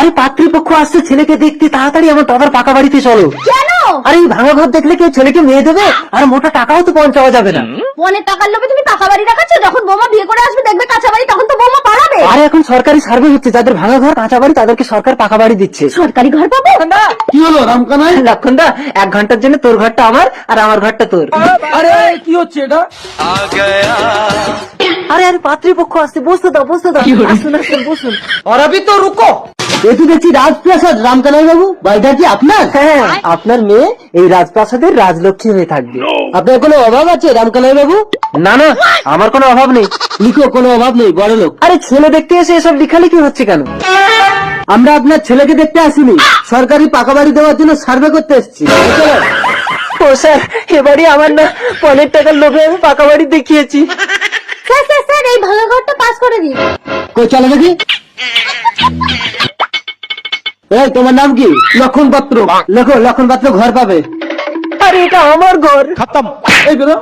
আরে পাত্রীপক্ষ আসছে ছেলেকে দেখতে, তাড়াতাড়ি আমার দাদার পাকা বাড়িতে চলো। কেন? আরে এই ভাঙা ঘর দেখলে কেউ ছেলেকে মেয়ে দেবে? আর মোটা টাকাও তো পৌঁছাওয়া যাবে না। মনের টাকার লোভে তুমি কাঁচা বাড়ি রাখাচ্ছ, যখন বৌমা বিয়ে করে আসবে দেখবে কাঁচা বাড়ি, তখন তো বৌমা পালাবে। আরে এখন সরকারি সার্ভে হচ্ছে, যাদের ভাঙা ঘর কাঁচা বাড়ি তাদেরকে সরকার পাকা বাড়ি দিচ্ছে। সরকারি ঘর পাবো? কি হলো রামকানাই? লক্ষণ দা, 1 ঘন্টার জন্য তোর ঘরটা আমার আর আমার ঘরটা তোর। আরে কি হচ্ছে এটা? আরে আরে পাত্রীপক্ষ আসছে, বসতে দাও বসতে দাও। আসুন আসুন বসুন। और अभी तो रुको, এ তো দেখছি রাজপ্রাসাদ। রামকানাই বাবু, বাড়িটা কি আপনার? হ্যাঁ, আপনার মেয়ে এই রাজপ্রাসাদের রাজলক্ষ্মী হয়ে থাকবে। আপনার কোনো অভাব আছে রামকানাই বাবু? না না, আমার কোনো অভাব নেই। লিখো, কোনো অভাব নেই, বড় লোক। আরে ছেলে দেখতে এসে এসব লিখালিখি হচ্ছে কেন? আমরা আপনার ছেলেকে দেখতে আসিনি, সরকারি পাকা বাড়ি দেওয়ার জন্য সার্ভে করতে এসেছি। ও স্যার, এবারই আমার না পনের টাকার লোভে আমি পাকা বাড়ি দেখিয়েছি। স্যার স্যার স্যার, এই ভাঙা ঘরটা পাস করে দিন। কই চলো দেখি। এই তোমার নাম কি? লক্ষণ পাত্র। লেখো, লক্ষণ পাত্র ঘর পাবে। আরে এটা আমার ঘর। এই বেরো।